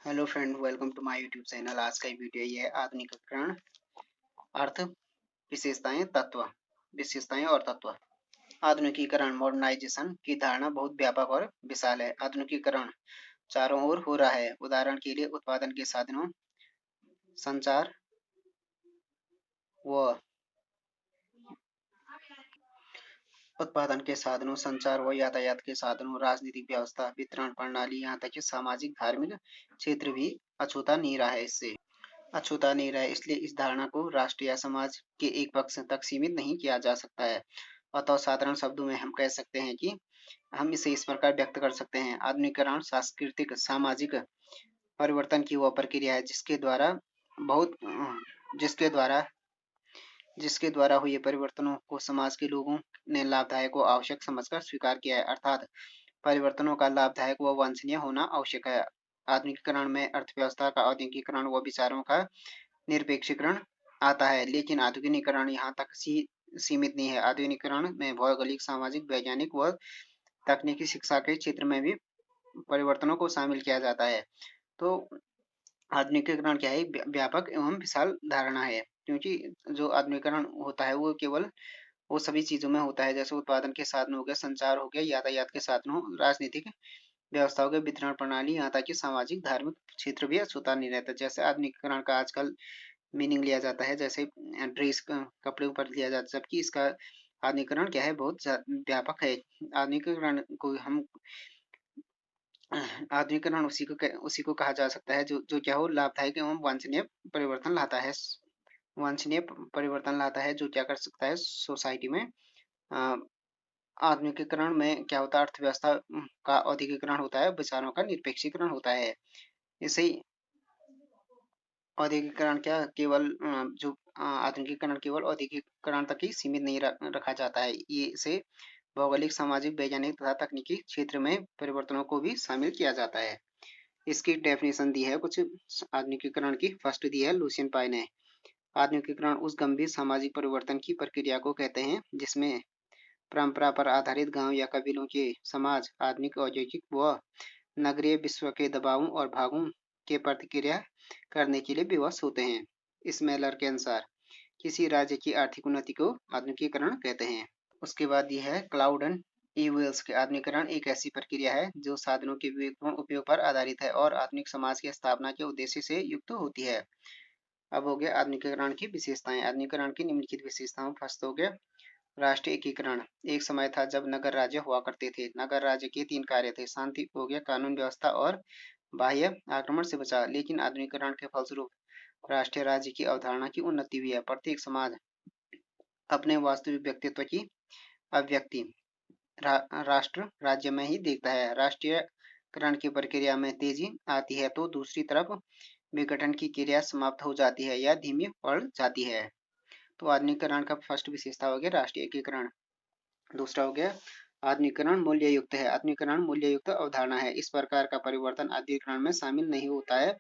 Hello friend, welcome to my YouTube channel. आज का video ये है आधुनिकीकरण, अर्थ, विशेषताएं, तत्व। विशेषताएं और तत्व। आधुनिकीकरण मॉडर्नाइजेशन की धारणा बहुत व्यापक और विशाल है। आधुनिकीकरण चारों ओर हो रहा है। उदाहरण के लिए उत्पादन के साधनों, संचार व उत्पादन के साधनों, संचार व यातायात के साधनों, राजनीतिक व्यवस्था, वितरण प्रणाली, यहाँ तक कि सामाजिक धार्मिक क्षेत्र भी अछूता नहीं रहा है इससे। अछूता नहीं रहा है, इसलिए इस धारणा को राष्ट्र या समाज के एक पक्ष तक सीमित नहीं किया जा सकता है। अतः साधारण शब्दों में हम कह सकते हैं कि हम इसे इस प्रकार व्यक्त कर सकते हैं। आधुनिकीकरण सांस्कृतिक सामाजिक परिवर्तन की वह प्रक्रिया है बहुत जिसके द्वारा जिसके द्वारा हुए परिवर्तनों को समाज के लोगों ने लाभदायक व आवश्यक समझकर स्वीकार किया है। अर्थात परिवर्तनों का लाभदायक व वांछनीय होना आवश्यक है। आधुनिकीकरण में अर्थव्यवस्था का औद्योगिकीकरण व विचारों का निरपेक्षीकरण आता है, लेकिन आधुनिकीकरण यहाँ तक सीमित नहीं है। आधुनिकीकरण में भौगोलिक, सामाजिक, वैज्ञानिक व तकनीकी शिक्षा के क्षेत्र में भी परिवर्तनों को शामिल किया जाता है। तो आधुनिकीकरण क्या है? व्यापक एवं विशाल धारणा है, क्योंकि जो आधुनिकीकरण होता है वो केवल वो सभी चीजों में होता है, जैसे उत्पादन के साधन हो गए, संचार हो गया, यातायात के साधन हो, राजनीतिक व्यवस्था हो गई, वितरण प्रणाली, यहाँ तक कि सामाजिक धार्मिक क्षेत्र भी अछूता नहीं रहता। जैसे आधुनिकीकरण का आजकल मीनिंग लिया जाता है, जैसे ड्रेस कपड़े ऊपर लिया जाता है, जबकि इसका आधुनिकीकरण क्या है, बहुत व्यापक है। आधुनिकीकरण को हम आधुनिकीकरण उसी को कहा जा सकता है जो जो क्या हो, लाभदायक एवं वांछनीय परिवर्तन लाता है। वांछनीय परिवर्तन लाता है, जो क्या कर सकता है सोसाइटी में। अ, आधुनिकीकरण में क्या होता है, अर्थव्यवस्था का औद्योगिकरण होता है, विचारों का निरपेक्षीकरण होता है। इसे ही औद्योगिकरण क्या केवल आधुनिकीकरण केवल औद्योगिकरण तक ही सीमित नहीं रखा जाता है। ये इसे भौगोलिक, सामाजिक, वैज्ञानिक तथा तकनीकी क्षेत्र में परिवर्तनों को भी शामिल किया जाता है। इसकी डेफिनेशन दी है कुछ आधुनिकीकरण की। फर्स्ट दी है लुसियन पाई ने। आधुनिकीकरण उस गंभीर सामाजिक परिवर्तन की प्रक्रिया को कहते हैं जिसमें परंपरा पर आधारित गांव या कबीलों के समाज आधुनिक, औद्योगिक व नगरीय विश्व के दबावों और भागों के प्रतिक्रिया करने के लिए विवश होते हैं। इस मेलर के अनुसार किसी राज्य की आर्थिक उन्नति को आधुनिकीकरण कहते हैं। उसके बाद यह है क्लाउड एंड ई-वेल्स के। आधुनिकीकरण एक ऐसी प्रक्रिया है जो साधनों के विवेकपूर्ण उपयोग पर आधारित है और आधुनिक समाज की स्थापना के उद्देश्य से युक्त होती है। अब हो गया आधुनिकीकरण की विशेषताएं। आधुनिकीकरण की निम्नलिखित विशेषताओं। फर्स्ट हो गया राष्ट्रीय एकीकरण। एक समय था जब नगर राज्य हुआ करते थे। नगर राज्य के तीन कार्य थे: शांति हो गया, कानून व्यवस्था और बाह्य आक्रमण से बचाव। लेकिन आधुनिकीकरण के फलस्वरूप राष्ट्रीय राज्य की अवधारणा की उन्नति हुई है। प्रत्येक समाज अपने वास्तविक व्यक्तित्व की अभिव्यक्ति राष्ट्र राज्य में ही देखता है। राष्ट्रीयकरण की प्रक्रिया में तेजी आती है तो दूसरी तरफ विघटन की क्रिया समाप्त हो जाती है या धीमी पड़ जाती है। तो आधुनिकीकरण का फर्स्ट विशेषता हो गया राष्ट्रीय एकीकरण। दूसरा हो गया आधुनिकीकरण मूल्य युक्त है। आधुनिकीकरण मूल्य युक्त अवधारणा है। इस प्रकार का परिवर्तन आधुनिकीकरण में शामिल नहीं होता है।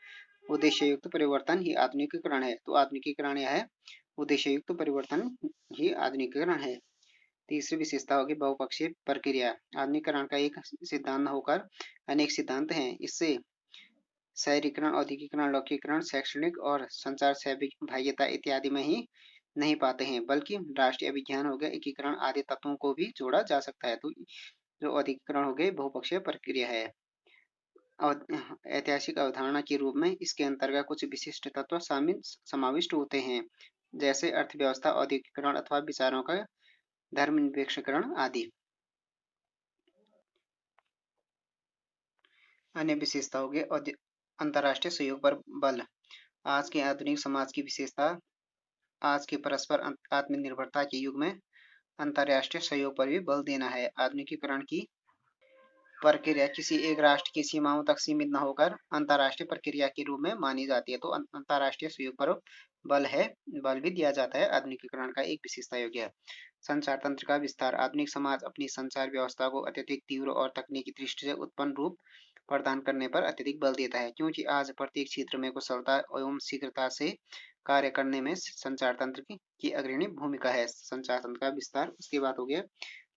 उद्देश्य युक्त परिवर्तन ही आधुनिकीकरण है। तो आधुनिकीकरण यह है उद्देश्य युक्त परिवर्तन ही आधुनिकीकरण है। तीसरी विशेषता होगी बहुपक्षीय प्रक्रिया। आधुनिकीकरण का एक सिद्धांत न होकर अनेक सिद्धांत हैं। इससे शहरीकरण, औद्योगिकरण, लौकिकरण, शैक्षणिक और संचार सहभागिता इत्यादि में ही नहीं पाते हैं, बल्कि राष्ट्रीय विज्ञान हो गया, एकीकरण आदि तत्वों को भी जोड़ा जा सकता है। तो जो औद्योगिकरण हो गई बहुपक्षीय प्रक्रिया है। और ऐतिहासिक अवधारणा के रूप में इसके अंतर्गत कुछ विशिष्ट तत्व समाविष्ट होते हैं, जैसे अर्थव्यवस्था, औद्योगिकरण अथवा विचारों का धर्मनिरपेक्षीकरण आदि। अन्य विशेषता हो गई अंतर्राष्ट्रीय सहयोग पर बल। आज के आधुनिक समाज की विशेषता आज के परस्पर आत्मनिर्भरता के युग में अंतर्राष्ट्रीय सहयोग पर भी बल देना है। आधुनिकीकरण की प्रक्रिया किसी एक राष्ट्र की सीमाओं तक सीमित न होकर अंतर्राष्ट्रीय प्रक्रिया के रूप में मानी जाती है। तो अंतर्राष्ट्रीय सहयोग पर बल भी दिया जाता है। आधुनिकीकरण का एक विशेषता योग्य है संचार तंत्र का विस्तार। आधुनिक समाज अपनी संचार व्यवस्था को अत्यधिक तीव्र और तकनीकी दृष्टि से उत्पन्न रूप प्रदान करने पर अत्यधिक बल देता है, क्योंकि आज प्रत्येक क्षेत्र में कुशलता एवं शीघ्रता से कार्य करने में संचार तंत्र की अग्रणी भूमिका है। संचार तंत्र का विस्तार। उसके बाद हो गया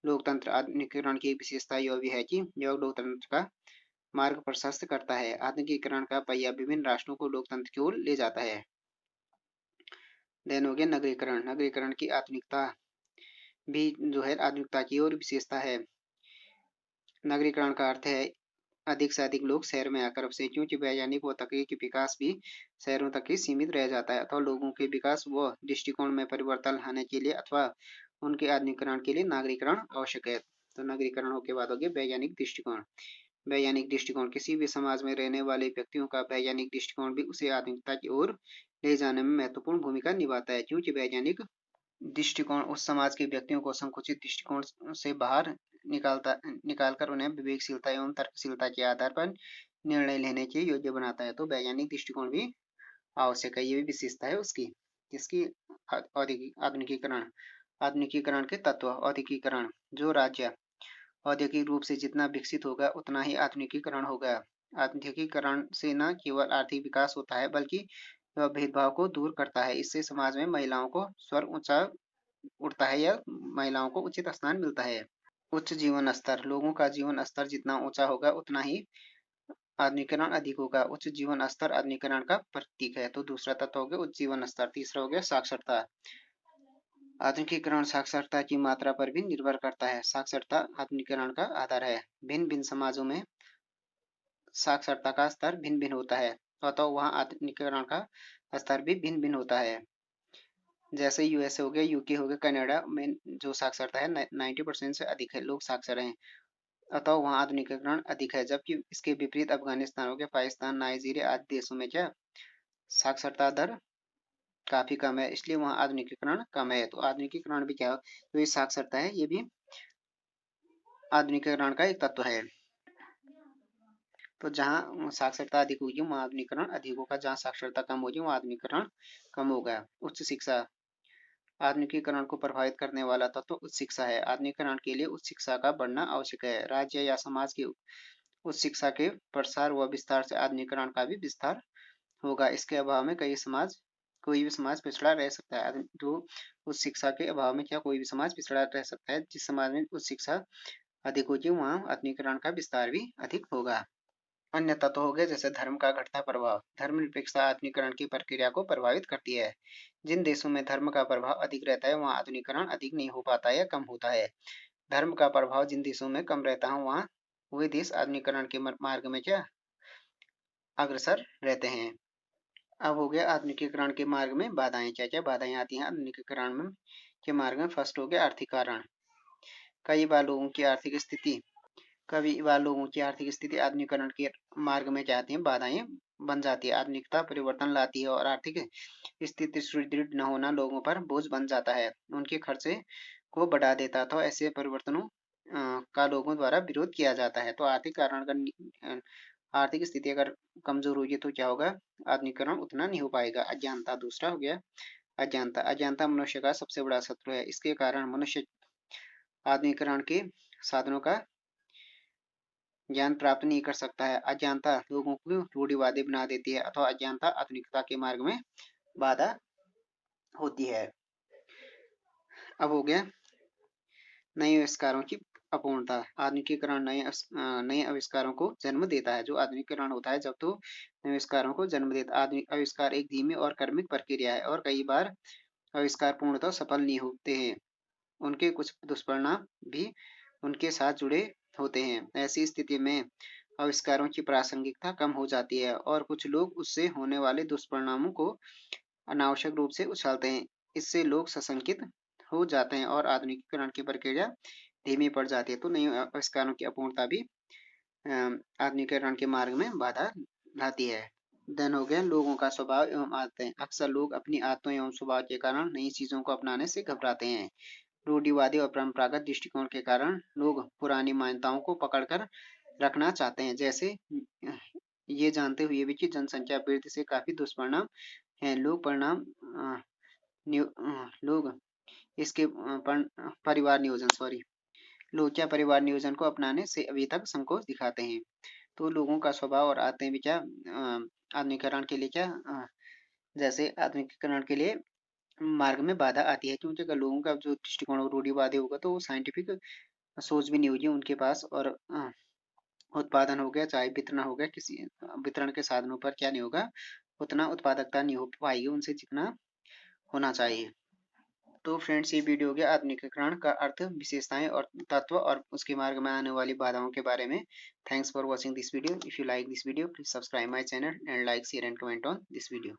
लोकतंत्र। आधुनिकीकरण की एक विशेषता यह भी है कि यह लोकतंत्र का मार्ग प्रशस्त करता है। आधुनिकीकरण का पहिया विभिन्न राष्ट्रों को लोकतंत्र की ओर ले जाता है। देन हो गया नगरीकरण। नगरीकरण की आधुनिकता भी जो है आधुनिकता की ओर विशेषता है। नगरीकरण का अर्थ है अधिक से अधिक लोग शहर में आकर बसे, क्योंकि वैज्ञानिक व तकनीकी विकास भी शहरों तक ही सीमित रह जाता है, अथवा लोगों के विकास व दृष्टिकोण में परिवर्तन लाने के लिए अथवा उनके आधुनिकीकरण के लिए नागरीकरण आवश्यक है। तो नगरीकरणों के बाद हो गया वैज्ञानिक दृष्टिकोण। वैज्ञानिक दृष्टिकोण किसी भी समाज में रहने वाले व्यक्तियों का वैज्ञानिक दृष्टिकोण भी उसे आधुनिकता की ओर ले जाने में महत्वपूर्ण भूमिका निभाता है, क्योंकि वैज्ञानिक दृष्टिकोण उस समाज के व्यक्तियों को संकुचित दृष्टिकोण से बाहर निकालकर उन्हें विवेकशीलता एवं तर्कशीलता के आधार पर निर्णय लेने के योग्य बनाता है। तो वैज्ञानिक दृष्टिकोण भी आवश्यक है, ये भी विशेषता है उसकी। इसकी आधुनिकीकरण। आधुनिकीकरण के तत्व। औद्योगिकीकरण। जो राज्य औद्योगिक रूप से जितना विकसित होगा उतना ही आधुनिकीकरण होगा। आधुनिकीकरण से न केवल आर्थिक विकास होता है बल्कि वह भेदभाव को दूर करता है। इससे समाज में महिलाओं को स्वर ऊंचा उठता है या महिलाओं को उचित स्थान मिलता है। उच्च जीवन स्तर। लोगों का जीवन स्तर जितना ऊंचा होगा उतना ही आधुनिकीकरण अधिक होगा। उच्च जीवन स्तर आधुनिकीकरण का प्रतीक है। तो दूसरा तत्व हो गया उच्च जीवन स्तर। तीसरा हो गया साक्षरता। आधुनिकीकरण साक्षरता की मात्रा पर भी निर्भर करता है। साक्षरता आधुनिकीकरण का आधार है। भिन्न भिन्न समाजों में साक्षरता का स्तर भिन्न भिन्न होता है, अतः वहाँ आधुनिकीकरण का स्तर भी भिन्न भिन्न होता है। जैसे यूएसए हो गया, यूके हो गया, कनाडा में जो साक्षरता है 90% से अधिक है, लोग साक्षर हैं, अतः वहाँ आधुनिकीकरण अधिक है। जबकि इसके विपरीत अफगानिस्तान हो गया, पाकिस्तान, नाइजीरिया आदि देशों में क्या साक्षरता दर काफी कम है, इसलिए वहाँ आधुनिकीकरण कम है। तो आधुनिकीकरण भी क्या, तो ये साक्षरता है, ये भी आधुनिकीकरण का एक तत्व है। तो जहाँ साक्षरता अधिक होगी वहाँ आधुनिकीकरण अधिक होगा, जहाँ साक्षरता कम होगी वहाँ आधुनिकीकरण कम होगा। उच्च शिक्षा। आधुनिकीकरण को प्रभावित करने वाला तत्व उच्च शिक्षा है। आधुनिकीकरण के लिए उच्च शिक्षा का बढ़ना आवश्यक है। राज्य या समाज की उच्च शिक्षा के प्रसार व विस्तार से आधुनिकीकरण का भी विस्तार होगा। इसके अभाव में कोई भी समाज पिछड़ा रह सकता है। जो उच्च शिक्षा के अभाव में क्या कोई भी समाज पिछड़ा रह सकता है। जिस समाज में उच्च शिक्षा अधिक होगी वहाँ आधुनिकीकरण का विस्तार भी अधिक होगा। अन्य तत्व हो गए जैसे धर्म का घटता प्रभाव। धर्मनिरपेक्षता आधुनिकीकरण की प्रक्रिया को प्रभावित करती है। जिन देशों में धर्म का प्रभाव अधिक रहता है वहाँ आधुनिकीकरण अधिक नहीं हो पाता या कम होता है। धर्म का प्रभाव जिन देशों में कम रहता है वहाँ वे देश आधुनिकीकरण के मार्ग में क्या अग्रसर रहते हैं। अब हो गया आधुनिकीकरण के मार्ग में बाधाएं। क्या क्या बाधाएं आती हैं आधुनिकीकरण में के मार्ग में। फर्स्ट हो गया आर्थिक कारण। कई बार लोगों की आर्थिक स्थिति कभी बार लोगों की आर्थिक स्थिति आधुनिकीकरण के मार्ग में क्या आती है बाधाएं बन जाती है। आधुनिकता परिवर्तन लाती है और आर्थिक स्थिति सुदृढ़ न होना लोगों पर बोझ बन जाता है, उनके खर्चे को बढ़ा देता है। तो ऐसे परिवर्तनों का लोगों द्वारा विरोध किया जाता है। तो आर्थिक कारण अगर आर्थिक स्थिति अगर कमजोर होगी तो क्या होगा, आधुनिकीकरण उतना नहीं हो पाएगा। अज्ञानता दूसरा हो गया। अज्ञानता। अज्ञानता मनुष्य का सबसे बड़ा शत्रु है। इसके कारण मनुष्य आधुनिकीकरण के साधनों का ज्ञान प्राप्त नहीं कर सकता है। अज्ञानता लोगों को रूढ़िवादी बना देती है अथवा अज्ञानता आधुनिकता के मार्ग में बाधा होती है। अब हो गया नए आविष्कारों की अपूर्णता। आधुनिकीकरण नए आविष्कारों को जन्म देता है। जो आधुनिकीकरण होता है जब तो नए आविष्कारों को जन्म देता है। आधुनिक आविष्कार एक धीमी और क्रमिक प्रक्रिया है और कई बार आविष्कार पूर्णतः सफल नहीं होते हैं, उनके कुछ दुष्परिणाम भी उनके साथ जुड़े होते हैं। ऐसी स्थिति में आविष्कारों की प्रासंगिकता कम हो जाती है और कुछ लोग उससे होने वाले दुष्परिणामों को अनावश्यक रूप से उछालते हैं। इससे लोग सशंकित हो जाते हैं और आधुनिकीकरण की प्रक्रिया धीमी पड़ जाती है। तो नए आविष्कारों की अपूर्णता भी आधुनिकीकरण के मार्ग में बाधा लाती है। देन हो गया लोगों का स्वभाव एवं आदतें। अक्सर लोग अपनी आदतों एवं स्वभाव के कारण नई चीजों को अपनाने से घबराते हैं। रूढ़िवादी और परंपरागत दृष्टिकोण के कारण लोग पुरानी मान्यताओं को पकड़कर रखना चाहते हैं। जैसे ये जानते हुए भी कि जनसंख्या वृद्धि से काफी दुष्परिणाम हैं। लोग इसके परिवार नियोजन लोग क्या परिवार नियोजन को अपनाने से अभी तक संकोच दिखाते हैं। तो लोगों का स्वभाव और आदतें भी क्या आधुनिकीकरण के लिए क्या जैसे आधुनिकीकरण के लिए मार्ग में बाधा आती है, क्योंकि अगर लोगों का जो दृष्टिकोण रूढ़िवादी होगा तो वो साइंटिफिक सोच भी नहीं होगी उनके पास और उत्पादन हो गया, चाहे वितरण हो गया, किसी वितरण के साधनों पर क्या नहीं होगा, उतना उत्पादकता नहीं हो पाएगी उनसे जितना होना चाहिए। तो फ्रेंड्स, ये वीडियो हो गया आधुनिकीकरण का अर्थ, विशेषताएं और तत्व और उसके मार्ग में आने वाली बाधाओं के बारे में। Thanks for watching this video. If you like this video, please subscribe my channel and like, share and comment on this video.